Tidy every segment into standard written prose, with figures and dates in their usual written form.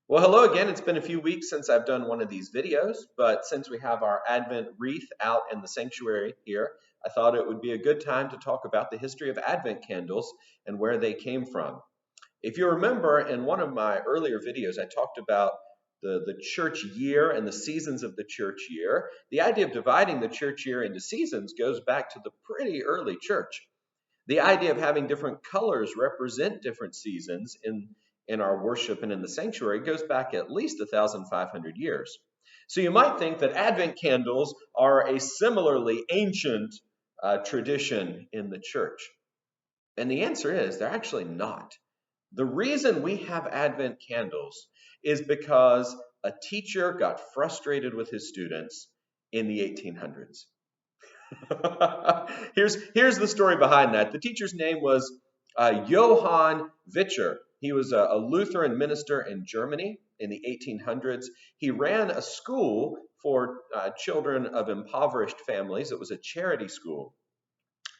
Well, hello again. It's been a few weeks since I've done one of these videos, but since we have our Advent wreath out in the sanctuary here, I thought it would be a good time to talk about the history of Advent candles and where they came from. If you remember, in one of my earlier videos, I talked about the church year and the seasons of the church year. The idea of dividing the church year into seasons goes back to the pretty early church. The idea of having different colors represent different seasons in our worship and in the sanctuary goes back at least 1,500 years. So you might think that Advent candles are a similarly ancient tradition in the church. And the answer is they're actually not. The reason we have Advent candles is because a teacher got frustrated with his students in the 1800s. here's the story behind that. The teacher's name was Johann Vitscher. He was a Lutheran minister in Germany in the 1800s. He ran a school for children of impoverished families. It was a charity school.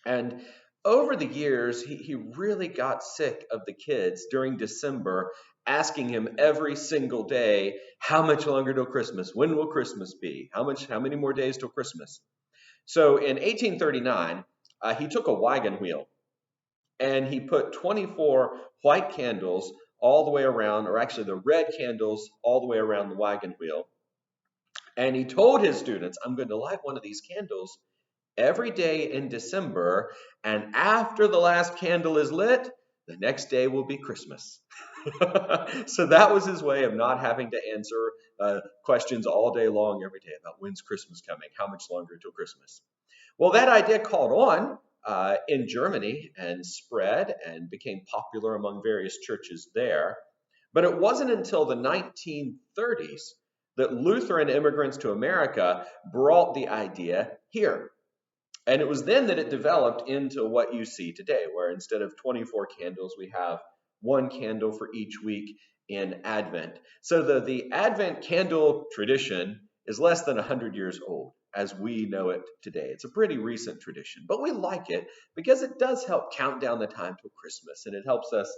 And over the years, he really got sick of the kids during December asking him every single day, how much longer till Christmas? When will Christmas be? How many more days till Christmas? So in 1839, he took a wagon wheel and he put 24 white candles all the way around, or actually the red candles all the way around the wagon wheel. And he told his students, I'm going to light one of these candles every day in December, and after the last candle is lit, the next day will be Christmas. So that was his way of not having to answer questions all day long every day about when's Christmas coming, how much longer until Christmas. Well, that idea caught on in Germany and spread and became popular among various churches there. But it wasn't until the 1930s that Lutheran immigrants to America brought the idea here. And it was then that it developed into what you see today, where instead of 24 candles, we have one candle for each week in Advent. So the Advent candle tradition is less than 100 years old as we know it today. It's a pretty recent tradition, but we like it because it does help count down the time till Christmas, and it helps us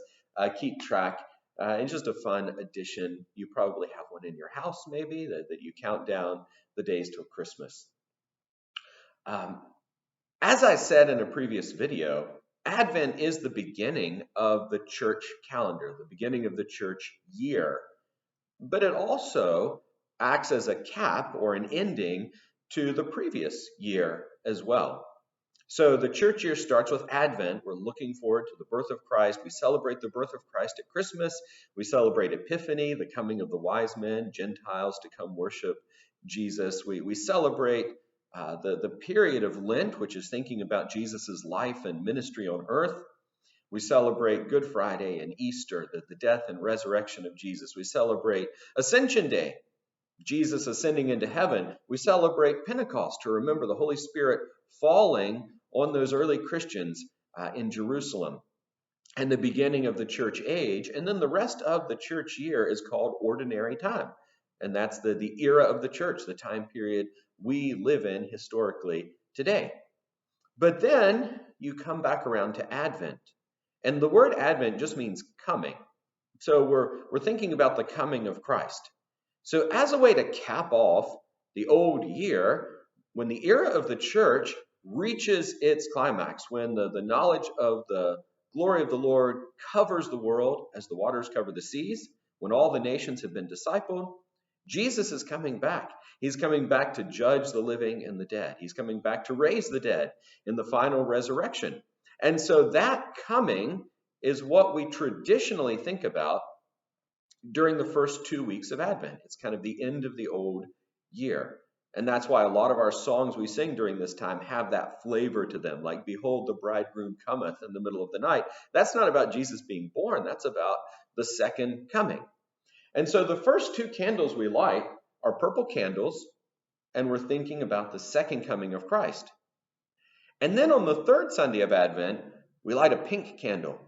keep track. It's just a fun addition. You probably have one in your house, maybe, that you count down the days till Christmas. Um, as I said in a previous video, Advent is the beginning of the church calendar, the beginning of the church year, but it also acts as a cap or an ending to the previous year as well. So the church year starts with Advent. We're looking forward to the birth of Christ. We celebrate the birth of Christ at Christmas. We celebrate Epiphany, the coming of the wise men, Gentiles to come worship Jesus. We celebrate the period of Lent, which is thinking about Jesus' life and ministry on earth. We celebrate Good Friday and Easter, the death and resurrection of Jesus. We celebrate Ascension Day, Jesus ascending into heaven. We celebrate Pentecost to remember the Holy Spirit falling on those early Christians in Jerusalem and the beginning of the church age. And then the rest of the church year is called ordinary time. And that's the era of the church, the time period we live in historically today. But then you come back around to Advent. And the word Advent just means coming. So we're thinking about the coming of Christ. So as a way to cap off the old year, when the era of the church reaches its climax, when the knowledge of the glory of the Lord covers the world as the waters cover the seas, when all the nations have been discipled, Jesus is coming back. He's coming back to judge the living and the dead. He's coming back to raise the dead in the final resurrection. And so that coming is what we traditionally think about during the first 2 weeks of Advent. It's kind of the end of the old year. And that's why a lot of our songs we sing during this time have that flavor to them, like Behold, the bridegroom cometh in the middle of the night. That's not about Jesus being born. That's about the second coming. And so the first two candles we light are purple candles, and we're thinking about the second coming of Christ. And then on the third Sunday of Advent, we light a pink candle.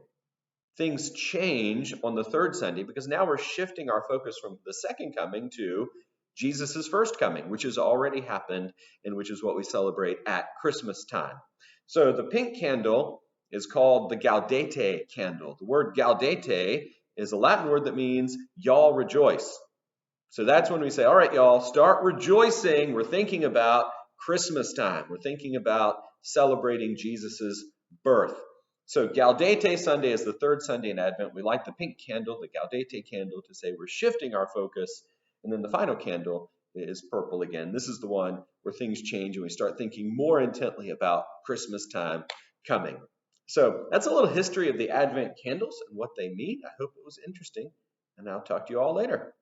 Things change on the third Sunday because now we're shifting our focus from the second coming to Jesus' first coming, which has already happened and which is what we celebrate at Christmas time. So the pink candle is called the Gaudete candle. The word Gaudete is a Latin word that means y'all rejoice. So that's when we say, all right, y'all, start rejoicing. We're thinking about Christmas time. We're thinking about celebrating Jesus's birth. So Gaudete Sunday is the third Sunday in Advent. We light the pink candle, the Gaudete candle, to say we're shifting our focus. And then the final candle is purple again. This is the one where things change and we start thinking more intently about Christmas time coming. So that's a little history of the Advent candles and what they mean. I hope it was interesting, and I'll talk to you all later.